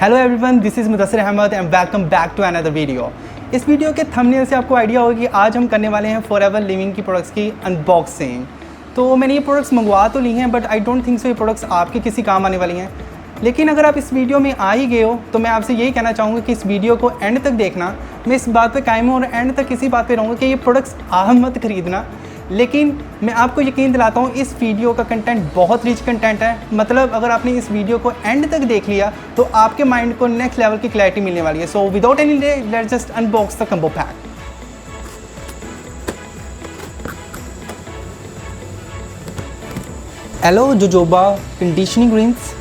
Hello everyone, this is Mudassar Ahmad and welcome back to another video. इस video के thumbnail से आपको आइडिया होगा कि आज हम करने वाले हैं फॉरएवर लिविंग की प्रोडक्ट्स की अनबॉक्सिंग। तो मैंने ये प्रोडक्ट्स मंगवा तो ली हैं, but I don't think so ये प्रोडक्ट्स आपके किसी काम आने वाली हैं। लेकिन अगर आप इस वीडियो में आ ही गए हो तो मैं आपसे यही कहना चाहूँगा कि इस वीडियो को एंड तक देखना। मैं इस बात पे कायम हूँ और एंड तक इसी बात पे रहूँगा कि ये प्रोडक्ट्स आप मत खरीदना। लेकिन मैं आपको यकीन दिलाता हूँ इस वीडियो का कंटेंट बहुत रिच कंटेंट है। मतलब अगर आपने इस वीडियो को एंड तक देख लिया तो आपके माइंड को नेक्स्ट लेवल की क्लैरिटी मिलने वाली है। So without any delay let's just unbox the combo pack. Aloe jojoba conditioning rinse,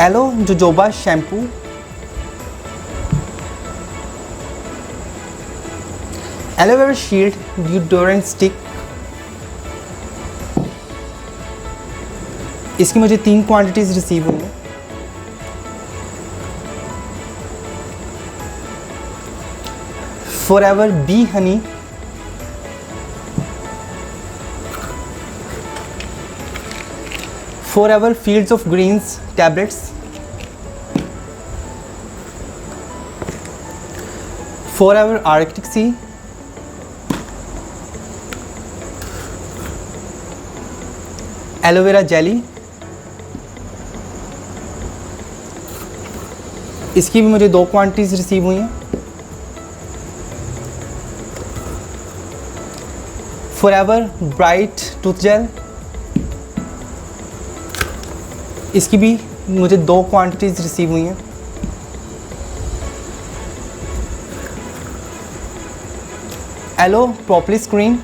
aloe jojoba shampoo, aloe vera shield deodorant stick. इसकी मुझे 3 क्वांटिटीज रिसीव हुई हैं। Forever bee honey, Forever fields of greens tablets, Forever Arctic Sea, aloe vera jelly. इसकी भी मुझे 2 quantities receive हुई हैं। Forever bright tooth gel, इसकी भी मुझे 2 क्वांटिटीज रिसीव हुई हैं। एलो प्रोपोलिस क्रीम,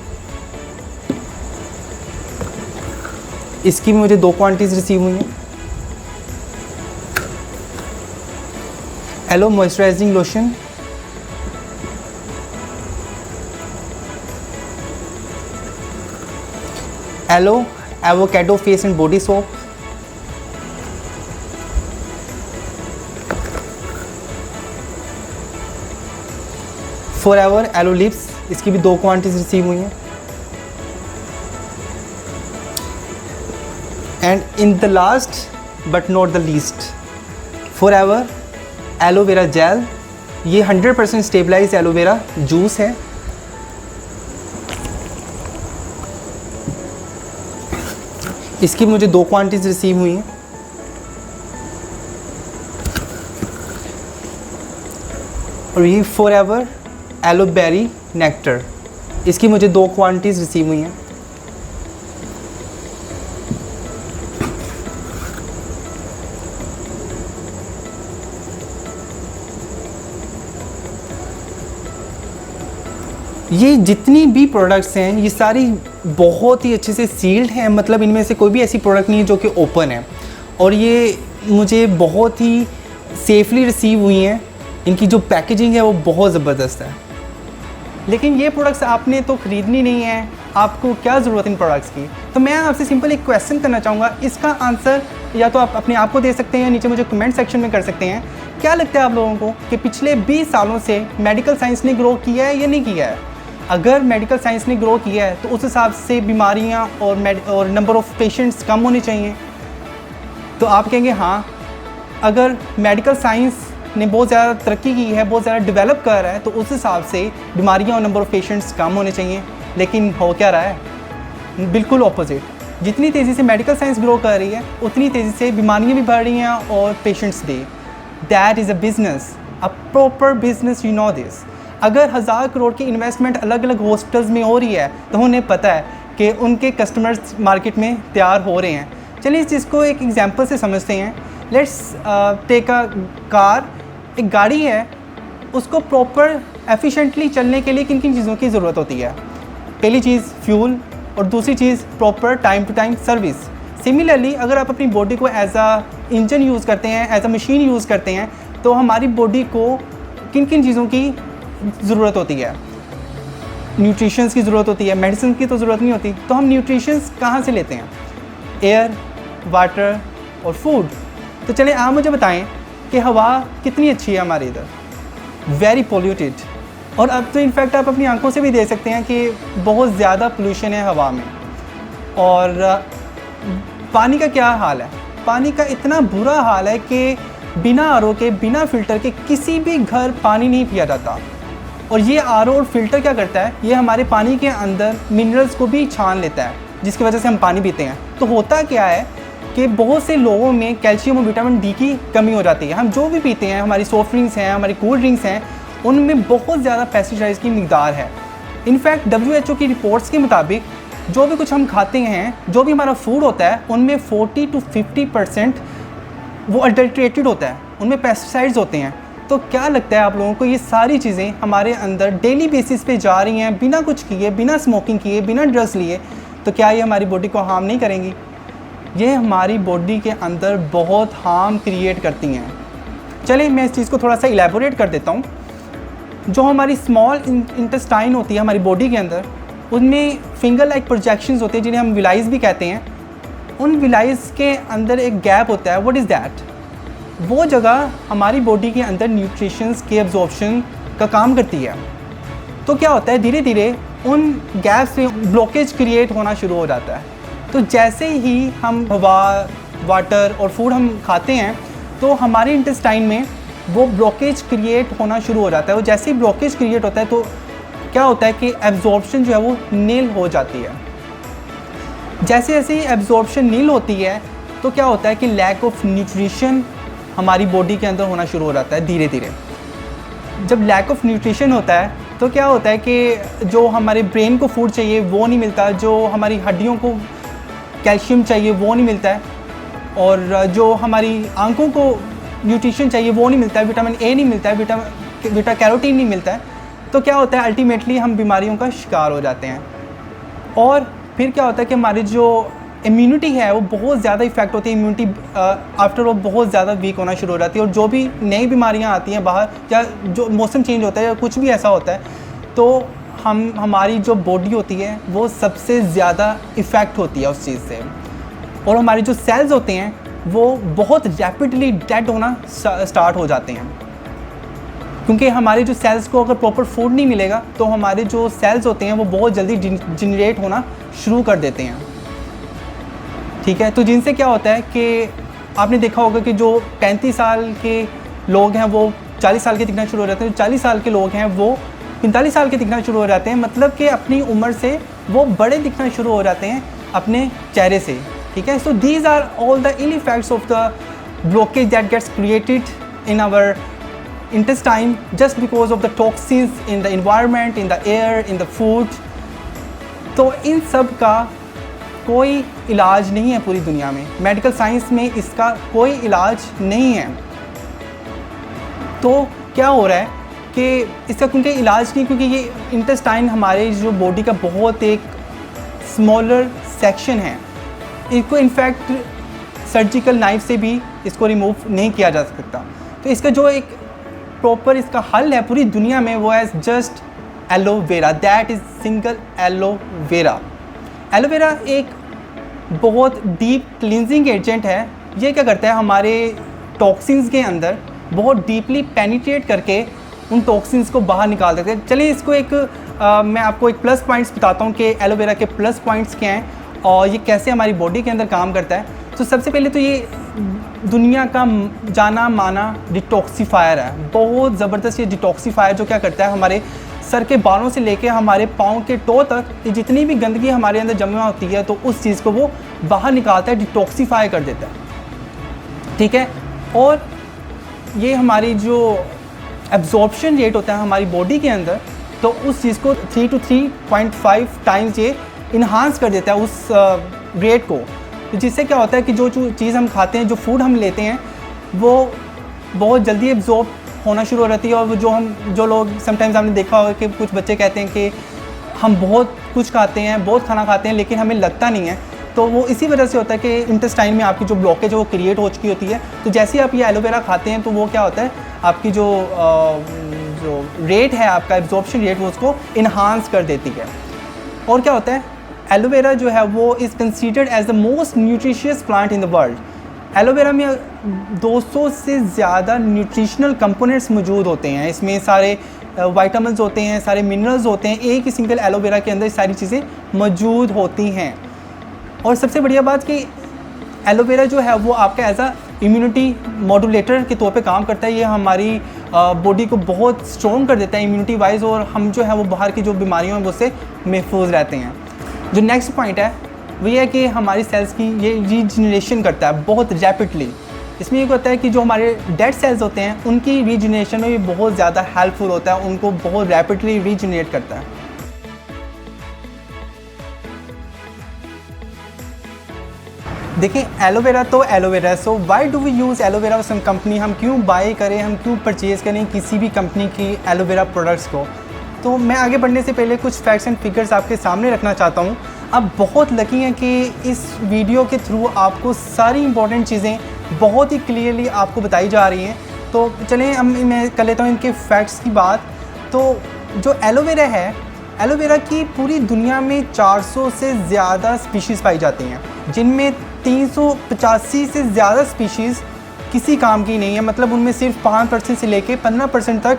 इसकी भी मुझे 2 क्वांटिटीज रिसीव हुई हैं। Aloe moisturising lotion, aloe avocado face and body soap, Forever aloe lips, इसकी भी 2 क्वांटिटीज रिसीव हुई हैं। And in the last but not the least, Forever aloe vera gel. ये 100% स्टेबलाइज एलोवेरा जूस है। इसकी मुझे 2 क्वांटिटीज रिसीव हुई हैं। और ये फॉरएवर एलोबेरी नेक्टर, इसकी मुझे 2 क्वांटिटीज रिसीव हुई हैं। ये जितनी भी प्रोडक्ट्स हैं ये सारी बहुत ही अच्छे से सील्ड हैं। मतलब इनमें से कोई भी ऐसी प्रोडक्ट नहीं है जो कि ओपन है। और ये मुझे बहुत ही सेफली रिसीव हुई हैं। इनकी जो पैकेजिंग है वो बहुत ज़बरदस्त है। लेकिन ये प्रोडक्ट्स आपने तो ख़रीदनी नहीं है, आपको क्या ज़रूरत इन प्रोडक्ट्स की। तो मैं आपसे सिंपल एक क्वेश्चन करना चाहूँगा। इसका आंसर या तो आप अपने आप को दे सकते हैं या नीचे मुझे कमेंट सेक्शन में कर सकते हैं। क्या लगता है आप लोगों को कि पिछले 20 सालों से मेडिकल साइंस ने ग्रो किया है या नहीं किया है? अगर मेडिकल साइंस ने ग्रो किया है तो उस हिसाब से बीमारियां और नंबर ऑफ़ पेशेंट्स कम होने चाहिए। तो आप कहेंगे हाँ, अगर मेडिकल साइंस ने बहुत ज़्यादा तरक्की की है, बहुत ज़्यादा डेवलप कर रहा है, तो उस हिसाब से बीमारियां और नंबर ऑफ़ पेशेंट्स कम होने चाहिए। लेकिन हो क्या रहा है? बिल्कुल ऑपोजिट। जितनी तेज़ी से मेडिकल साइंस ग्रो कर रही है उतनी तेज़ी से बीमारियाँ भी बढ़ रही हैं और पेशेंट्स भी। That is a business, a proper business, you know this. अगर 1000 करोड़ की इन्वेस्टमेंट अलग अलग हॉस्पिटल्स में हो रही है तो उन्हें पता है कि उनके कस्टमर्स मार्केट में तैयार हो रहे हैं। चलिए इस चीज़ को एक एग्जांपल से समझते हैं। Let's take a car. एक गाड़ी है, उसको प्रॉपर एफिशिएंटली चलने के लिए किन किन चीज़ों की ज़रूरत होती है? पहली चीज़ फ्यूल, और दूसरी चीज़ proper time to time service. Similarly अगर आप अपनी बॉडी को एज अ इंजन यूज़ करते हैं, एज अ मशीन यूज़ करते हैं, तो हमारी बॉडी को किन किन चीज़ों की ज़रूरत होती है? न्यूट्रिशंस की ज़रूरत होती है, मेडिसिन की तो ज़रूरत नहीं होती। तो हम न्यूट्रिशंस कहाँ से लेते हैं? एयर, वाटर और फूड। तो चलें आप मुझे बताएं कि हवा कितनी अच्छी है हमारे इधर, वेरी पोल्यूटेड। और अब तो इनफैक्ट आप अपनी आंखों से भी देख सकते हैं कि बहुत ज़्यादा पोल्यूशन है हवा में। और पानी का क्या हाल है? पानी का इतना बुरा हाल है कि बिना आरओ के, बिना फ़िल्टर के किसी भी घर पानी नहीं पिया जाता। और ये आरओ और फ़िल्टर क्या करता है, ये हमारे पानी के अंदर मिनरल्स को भी छान लेता है, जिसकी वजह से हम पानी पीते हैं। तो होता क्या है कि बहुत से लोगों में कैल्शियम और विटामिन डी की कमी हो जाती है। हम जो भी पीते हैं, हमारी सॉफ्ट ड्रिंक्स हैं, हमारी कोल्ड ड्रिंक्स हैं, उनमें बहुत ज़्यादा पेस्टिसाइड्स की मिकदार है। इनफैक्ट WHO की रिपोर्ट्स के मुताबिक जो भी कुछ हम खाते हैं, जो भी हमारा फूड होता है, उनमें 40 to 50% वो अडल्ट्रेटेड होता है, उनमें पेस्टिसाइड्स होते हैं। तो क्या लगता है आप लोगों को, ये सारी चीज़ें हमारे अंदर डेली बेसिस पे जा रही हैं, बिना कुछ किए, बिना स्मोकिंग किए, बिना ड्रग्स लिए, तो क्या ये हमारी बॉडी को हार्म नहीं करेंगी? ये हमारी बॉडी के अंदर बहुत हार्म क्रिएट करती हैं। चलिए मैं इस चीज़ को थोड़ा सा इलेबोरेट कर देता हूँ। जो हमारी स्मॉल इंटेस्टाइन होती है हमारी बॉडी के अंदर, उनमें फिंगर लाइक प्रोजेक्शंस होते हैं, जिन्हें हम विलाइज भी कहते हैं। उन विलाइज के अंदर एक गैप होता है। What is that? वो जगह हमारी बॉडी के अंदर न्यूट्रिशंस के एब्जॉर्प्शन का काम करती है। तो क्या होता है, धीरे धीरे उन गैप से ब्लॉकेज क्रिएट होना शुरू हो जाता है। तो जैसे ही हम हवा, वाटर और फूड हम खाते हैं, तो हमारे इंटेस्टाइन में वो ब्लॉकेज क्रिएट होना शुरू हो जाता है। और जैसे ही ब्लॉकेज क्रिएट होता है, तो क्या होता है कि एब्जॉर्प्शन जो है वो नील हो जाती है। जैसे जैसे ही एब्जॉर्प्शन नील होती है, तो क्या होता है कि लैक ऑफ न्यूट्रिशन हमारी बॉडी के अंदर होना शुरू हो जाता है धीरे धीरे। जब लैक ऑफ न्यूट्रिशन होता है, तो क्या होता है कि जो हमारे ब्रेन को फूड चाहिए वो नहीं मिलता, जो हमारी हड्डियों को कैल्शियम चाहिए वो नहीं मिलता है, और जो हमारी आंखों को न्यूट्रिशन चाहिए वो नहीं मिलता है, विटामिन ए नहीं मिलता है, बीटा कैरोटीन नहीं मिलता है। तो क्या होता है, अल्टीमेटली हम बीमारियों का शिकार हो जाते हैं। और फिर क्या होता है कि हमारी जो इम्यूनिटी है वो बहुत ज़्यादा इफेक्ट होती है। इम्यूनिटी आफ्टर वो बहुत ज़्यादा वीक होना शुरू हो जाती है। और जो भी नई बीमारियां आती हैं बाहर, या जो मौसम चेंज होता है या कुछ भी ऐसा होता है, तो हमारी जो बॉडी होती है वो सबसे ज़्यादा इफ़ेक्ट होती है उस चीज़ से। और हमारे जो सेल्स होते हैं वो बहुत रैपिडली डेड होना स्टार्ट हो जाते हैं, क्योंकि हमारे जो सेल्स को अगर प्रॉपर फूड नहीं मिलेगा, तो हमारे जो सेल्स होते हैं वो बहुत जल्दी जनरेट होना शुरू कर देते हैं। ठीक है, तो जिनसे क्या होता है कि आपने देखा होगा कि जो 35 साल के लोग हैं वो 40 साल के दिखना शुरू हो जाते हैं, जो 40 साल के लोग हैं वो 45 साल के दिखना शुरू हो जाते हैं। मतलब कि अपनी उम्र से वो बड़े दिखना शुरू हो जाते हैं अपने चेहरे से। ठीक है, so these are all the ill effects of the blockage that gets created in our intestine just because of the toxins in the environment, in the air, in the food। तो इन सब का कोई इलाज नहीं है पूरी दुनिया में, मेडिकल साइंस में इसका कोई इलाज नहीं है। तो क्या हो रहा है कि इसका क्योंकि इलाज नहीं, क्योंकि ये इंटेस्टाइन हमारे जो बॉडी का बहुत एक स्मॉलर सेक्शन है। इसको इनफैक्ट सर्जिकल नाइफ से भी इसको रिमूव नहीं किया जा सकता। तो इसका जो एक प्रॉपर इसका हल है पूरी दुनिया में, वो है just aloe vera. That is single aloe vera. Aloe vera एक बहुत डीप क्लिनजिंग एजेंट है। ये क्या करता है, हमारे टॉक्सिन्स के अंदर बहुत डीपली पेनिट्रेट करके उन टॉक्सिन्स को बाहर निकाल देते हैं। चलिए इसको एक मैं आपको एक प्लस पॉइंट्स बताता हूँ कि एलोवेरा के प्लस पॉइंट्स क्या हैं और ये कैसे हमारी बॉडी के अंदर काम करता है। तो सबसे पहले तो ये दुनिया का जाना माना डिटॉक्सीफायर है, बहुत ज़बरदस्त ये डिटॉक्सीफायर जो क्या करता है, हमारे सर के बालों से लेके हमारे पाँव के टो तक ये जितनी भी गंदगी हमारे अंदर जमा होती है, तो उस चीज़ को वो बाहर निकालता है, डिटॉक्सीफाई कर देता है। ठीक है, और ये हमारी जो एब्जॉर्प्शन रेट होता है हमारी बॉडी के अंदर, तो उस चीज़ को 3 to 3.5 टाइम्स ये इन्हांस कर देता है उस रेट को। तो जिससे क्या होता है कि जो चीज़ हम खाते हैं, जो फूड हम लेते हैं, वो बहुत जल्दी एब्जॉर्ब होना शुरू हो जाती है। और जो लोग समटाइम्स आपने देखा होगा कि कुछ बच्चे कहते हैं कि हम बहुत कुछ खाते हैं, बहुत खाना खाते हैं, लेकिन हमें लगता नहीं है। तो वो इसी वजह से होता है कि इंटेस्टाइन में आपकी जो ब्लॉकेज है वो क्रिएट हो चुकी होती है। तो जैसे ही आप ये एलोवेरा खाते हैं, तो वो क्या होता है, आपकी जो रेट है, आपका एब्जॉर्प्शन रेट, वो उसको इन्हांस कर देती है। और क्या होता है, एलोवेरा जो है वो is considered as the most nutritious plant in the world. Aloe vera में 200 से ज़्यादा न्यूट्रिशनल कंपोनेंट्स मौजूद होते हैं। इसमें सारे वाइटामिन्स होते हैं, सारे मिनरल्स होते हैं। एक ही सिंगल एलोवेरा के अंदर सारी चीज़ें मौजूद होती हैं। और सबसे बढ़िया बात कि एलोवेरा जो है वो आपका एज अ इम्यूनिटी मॉड्यूलेटर के तौर पे काम करता है। ये हमारी बॉडी को बहुत स्ट्रॉन्ग कर देता है इम्यूनिटी वाइज, और हम जो है वो बाहर की जो बीमारियों हैं उससे महफूज रहते हैं। जो नेक्स्ट पॉइंट है वो ये है कि हमारी सेल्स की ये रीजनरेशन करता है बहुत रैपिडली। इसमें ये होता है कि जो हमारे डेड सेल्स होते हैं उनकी रीजनरेशन में भी बहुत ज़्यादा हेल्पफुल होता है, उनको बहुत रैपिडली रीजनरेट करता है। देखिए एलोवेरा तो aloe vera, so why do we use aloe vera some company, हम क्यों बाय करें, हम क्यों परचेज़ करें किसी भी कंपनी की एलोवेरा प्रोडक्ट्स को। तो मैं आगे बढ़ने से पहले कुछ फैक्ट्स एंड फिगर्स आपके सामने रखना चाहता हूँ। आप बहुत लकी हैं कि इस वीडियो के थ्रू आपको सारी इंपॉर्टेंट चीज़ें बहुत ही क्लियरली आपको बताई जा रही हैं। तो चलें मैं कर लेता हूँ इनके फैक्ट्स की बात। तो जो एलोवेरा है, एलोवेरा की पूरी दुनिया में 400 से ज़्यादा स्पीशीज़ पाई जाती हैं, जिनमें 385 से ज़्यादा स्पीशीज़ किसी काम की नहीं है। मतलब उनमें सिर्फ 5% से लेके 15% तक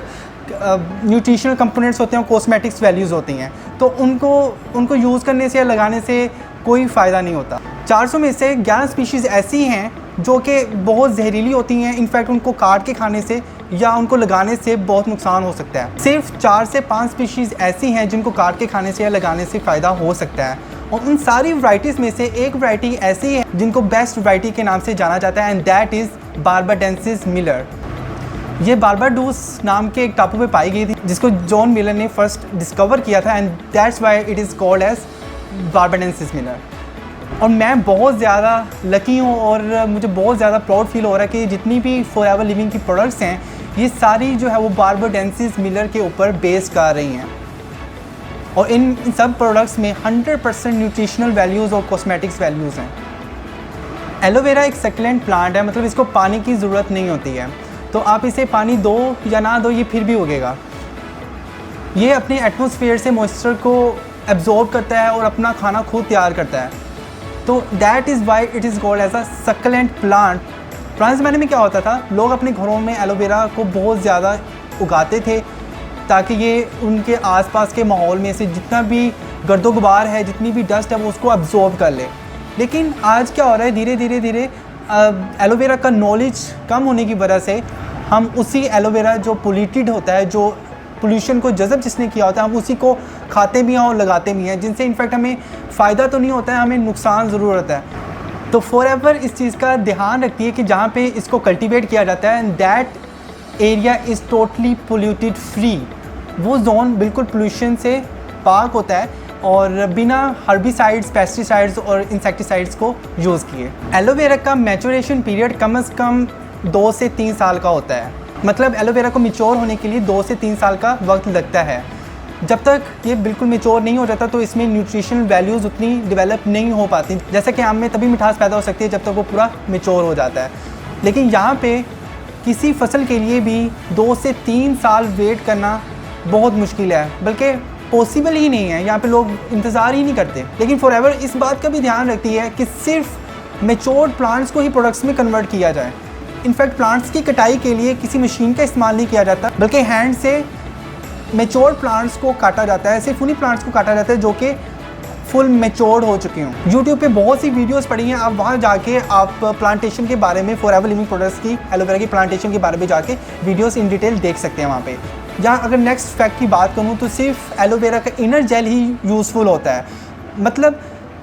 न्यूट्रिशनल कंपोनेंट्स होते हैं, कॉस्मेटिक्स वैल्यूज़ होती हैं। तो उनको यूज़ करने से या लगाने से कोई फ़ायदा नहीं होता। 400 में से 11 स्पीशीज़ ऐसी हैं जो कि बहुत जहरीली होती हैं। इनफैक्ट उनको काट के खाने से या उनको लगाने से बहुत नुकसान हो सकता है। सिर्फ 4 से 5 स्पीशीज़ ऐसी हैं जिनको काट के खाने से या लगाने से फ़ायदा हो सकता है, और उन सारी वैराइटीज़ में से एक वैरायटी ऐसी है जिनको बेस्ट वैरायटी के नाम से जाना जाता है, and that is barbadensis Miller. ये बारबाडोस नाम के एक टापू पे पाई गई थी, जिसको जॉन मिलर ने फर्स्ट डिस्कवर किया था, and that's why it is called as barbadensis Miller. और मैं बहुत ज़्यादा लकी हूँ और मुझे बहुत ज़्यादा प्राउड फील हो रहा है कि जितनी भी फॉरएवर लिविंग की प्रोडक्ट्स हैं ये सारी जो है वो बारबाडेंसिस मिलर के ऊपर बेस कर रही हैं, और इन सब प्रोडक्ट्स में 100% न्यूट्रिशनल वैल्यूज़ और कॉस्मेटिक्स वैल्यूज़ हैं। एलोवेरा एक सक्लेंट प्लांट है, मतलब इसको पानी की ज़रूरत नहीं होती है, तो आप इसे पानी दो या ना दो ये फिर भी उगेगा। ये अपने एटमॉस्फेयर से मॉइस्चर को एब्जॉर्ब करता है और अपना खाना खुद तैयार करता है। तो that is why it is called as a succulent plant. पुराने ज़माने में क्या होता था, लोग अपने घरों में एलोवेरा को बहुत ज़्यादा उगाते थे ताकि ये उनके आसपास के माहौल में से जितना भी गर्दो गुबार है, जितनी भी डस्ट है वो उसको अब्जॉर्ब कर ले। लेकिन आज क्या हो रहा है, धीरे धीरे एलोवेरा का नॉलेज कम होने की वजह से हम उसी एलोवेरा जो पोल्यूटेड होता है, जो पोल्यूशन को जज़ब जिसने किया होता है, हम उसी को खाते भी हैं और लगाते भी हैं, जिनसे इनफैक्ट हमें फ़ायदा तो नहीं होता है, हमें नुकसान ज़रूर होता है। तो फॉरएवर इस चीज़ का ध्यान रखती है कि जहाँ पे इसको कल्टीवेट किया जाता है, and that area is totally polluted free, वो जोन बिल्कुल पोल्यूशन से पाक होता है और बिना हर्बिसाइड्स, पेस्टिसाइड्स और इंसेक्टिसाइड्स को यूज़ किए। एलोवेरा का मैचुरेशन पीरियड कम से कम 2 से 3 साल का होता है। मतलब एलोवेरा को मैच्योर होने के लिए 2 से 3 साल का वक्त लगता है। जब तक ये बिल्कुल मैच्योर नहीं हो जाता तो इसमें न्यूट्रिशनल वैल्यूज़ उतनी डेवलप नहीं हो पाती। जैसे कि आम में तभी मिठास पैदा हो सकती है जब तक वो पूरा मैच्योर हो जाता है। लेकिन यहाँ पे किसी फसल के लिए भी 2 से 3 साल वेट करना बहुत मुश्किल है, बल्कि पॉसिबल ही नहीं है। यहाँ पे लोग इंतज़ार ही नहीं करते। लेकिन फॉरएवर इस बात का भी ध्यान रखती है कि सिर्फ मैच्योर्ड प्लांट्स को ही प्रोडक्ट्स में कन्वर्ट किया जाए। इनफैक्ट प्लांट्स की कटाई के लिए किसी मशीन का इस्तेमाल नहीं किया जाता, बल्कि हैंड से मैच्योर्ड प्लांट्स को काटा जाता है। सिर्फ उन्हीं प्लांट्स को काटा जाता है जो कि फुल मैच्योर्ड हो चुके हों। यूट्यूब पे बहुत सी वीडियोस पड़ी हैं, आप वहाँ जाके आप प्लांटेशन के बारे में, फॉरएवर लिविंग प्रोडक्ट्स की, एलोवेरा की प्लांटेशन के बारे में जाके वीडियोस इन डिटेल देख सकते हैं वहाँ पे। यहाँ अगर नेक्स्ट फैक्ट की बात करूँ तो सिर्फ एलोवेरा का इनर जेल ही यूज़फुल होता है। मतलब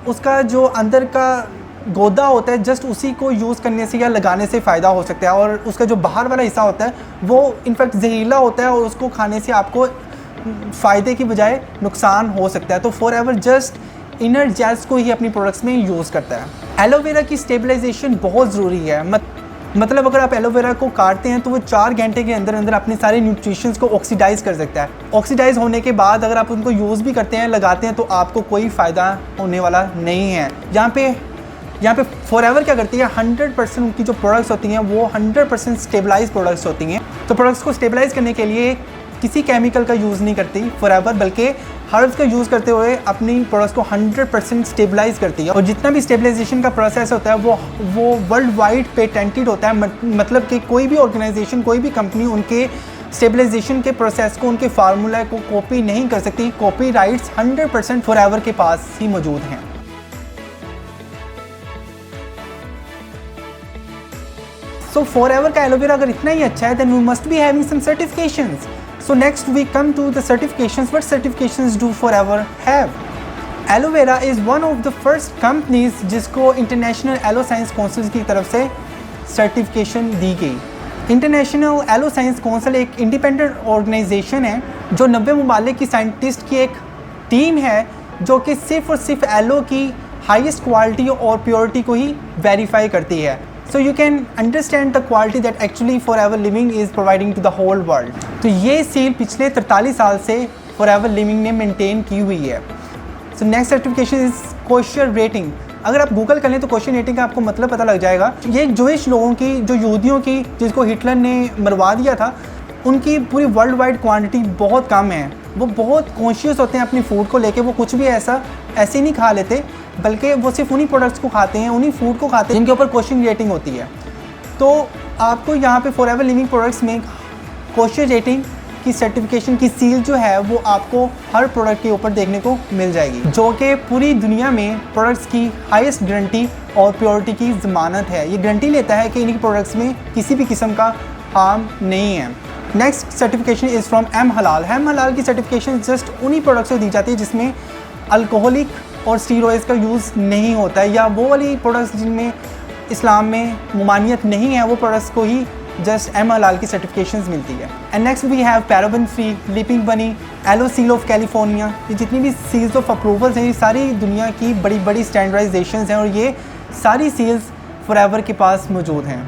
उसका जो अंदर का गोदा होता है, जस्ट उसी को यूज़ करने से या लगाने से फ़ायदा हो सकता है, और उसका जो बाहर वाला हिस्सा होता है वो इनफैक्ट जहरीला होता है और उसको खाने से आपको फ़ायदे की बजाय नुकसान हो सकता है। तो फॉरएवर जस्ट इनर जेल्स को ही अपनी प्रोडक्ट्स में यूज़ करता है। एलोवेरा की स्टेबलाइजेशन बहुत ज़रूरी है। मतलब अगर आप एलोवेरा को काटते हैं तो वो 4 घंटे के अंदर अंदर अपने सारे न्यूट्रिशंस को ऑक्सीडाइज कर सकता है। ऑक्सीडाइज होने के बाद अगर आप उनको यूज़ भी करते हैं, लगाते हैं, तो आपको कोई फ़ायदा होने वाला नहीं है। यहाँ पे फॉरएवर क्या करती है, 100% उनकी जो प्रोडक्ट्स होती हैं वो 100% स्टेबलाइज प्रोडक्ट्स होती हैं। तो प्रोडक्ट्स को स्टेबलाइज करने के लिए किसी केमिकल का यूज़ नहीं करती फॉरएवर, बल्कि हर्ब्स का यूज़ करते हुए अपनी प्रोडक्ट्स को 100% स्टेबलाइज करती है। और जितना भी स्टेबलाइजेशन का प्रोसेस होता है वो वर्ल्ड वाइड पेटेंटेड होता है। मतलब कि कोई भी ऑर्गेनाइजेशन, कोई भी कंपनी उनके स्टेबलाइजेशन के प्रोसेस को, उनके फार्मूला को कॉपी नहीं कर सकती। कॉपी राइट्स 100% फॉरएवर के पास ही मौजूद हैं। सो फॉरएवर का एलोवेरा अगर इतना ही अच्छा है, then we must be having some certifications. So next we come to the certifications. What certifications do Forever have? Aloe vera is one of the first companies जिसको इंटरनेशनल एलो साइंस काउंसिल की तरफ से certification दी गई. International Aloe Science Council एक independent organisation है जो 90 ममालिक की साइंटिस्ट की एक टीम है जो कि सिर्फ और सिर्फ एलो की हाईएस्ट क्वालिटी और प्योरिटी को ही वेरीफाई करती है. So you can understand the quality that actually Forever Living is providing to the whole world. तो ये सील पिछले 43 साल से फॉरएवर लिविंग ने मेंटेन की हुई है. So next certification is kosher rating. अगर आप गूगल कर लें तो क्वेश्चन रेटिंग का आपको मतलब पता लग जाएगा. ये जोइश लोगों की, जो यहूदियों की, जिसको हिटलर ने मरवा दिया था, उनकी पूरी वर्ल्ड वाइड क्वांटिटी बहुत कम है. वो बहुत कॉन्शियस होते हैं अपनी फूड को लेके. वो कुछ भी ऐसे नहीं खा लेते, बल्कि वो सिर्फ उन्हीं प्रोडक्ट्स को खाते हैं, उन्हीं फूड को खाते हैं जिनके ऊपर क्वेश्चन रेटिंग होती है. तो आपको यहाँ पे फॉरएवर लिविंग प्रोडक्ट्स में क्वेश्चन रेटिंग की सर्टिफिकेशन की सील जो है वो आपको हर प्रोडक्ट के ऊपर देखने को मिल जाएगी, जो कि पूरी दुनिया में प्रोडक्ट्स की हाईएस्ट गारंटी और प्योरिटी की ज़मानत है. ये गारंटी लेता है कि इनके प्रोडक्ट्स में किसी भी किस्म का हार्म नहीं है. Next certification is from M हलाल. एम हलाल की सर्टिफिकेशन जस्ट उन्हीं प्रोडक्ट्स को दी जाती है जिसमें अल्कोहलिक और स्टीरॉइड्स का यूज़ नहीं होता है, या वो वाली प्रोडक्ट्स जिनमें इस्लाम में ममानियत नहीं है, वो प्रोडक्ट्स को ही जस्ट एम हलाल की सर्टिफिकेशंस मिलती है. And next we have paraben free, leaping bunny, aloe seal of California. ये जितनी भी सील्स ऑफ अप्रूवल्स हैं ये सारी दुनिया की बड़ी बड़ी स्टैंडर्डाइजेशंस हैं और ये सारी सील्स फॉरएवर के पास मौजूद हैं.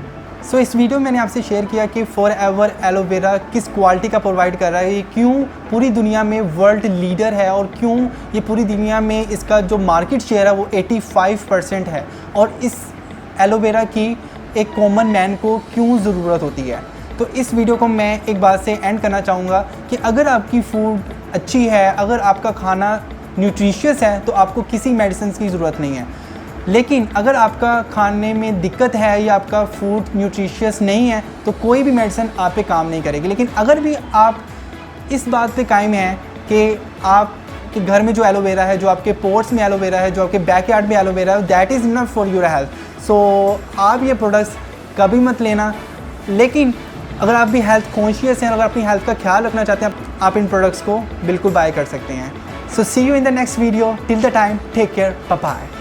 सो इस वीडियो में मैंने आपसे शेयर किया कि फॉरएवर एलोवेरा किस क्वालिटी का प्रोवाइड कर रहा है, ये क्यों पूरी दुनिया में वर्ल्ड लीडर है और क्यों ये पूरी दुनिया में इसका जो मार्केट शेयर है वो 85% है, और इस एलोवेरा की एक कॉमन मैन को क्यों ज़रूरत होती है. तो इस वीडियो को मैं एक बात से एंड करना चाहूँगा कि अगर आपकी फूड अच्छी है, अगर आपका खाना न्यूट्रिशियस है, तो आपको किसी मेडिसिन की ज़रूरत नहीं है. लेकिन अगर आपका खाने में दिक्कत है या आपका फूड न्यूट्रिशियस नहीं है, तो कोई भी मेडिसिन आप पे काम नहीं करेगी. लेकिन अगर भी आप इस बात पे कायम हैं कि आपके घर में जो एलोवेरा है, जो आपके पोर्ट्स में एलोवेरा है, जो आपके बैकयार्ड में एलोवेरा है, that is enough for your health. So आप ये प्रोडक्ट्स कभी मत लेना. लेकिन अगर आप भी हेल्थ कॉन्शियस हैं, अगर अपनी हेल्थ का ख्याल रखना चाहते हैं, आप इन प्रोडक्ट्स को बिल्कुल बाय कर सकते हैं. So see you in the next video. Till the time, take care, bye bye.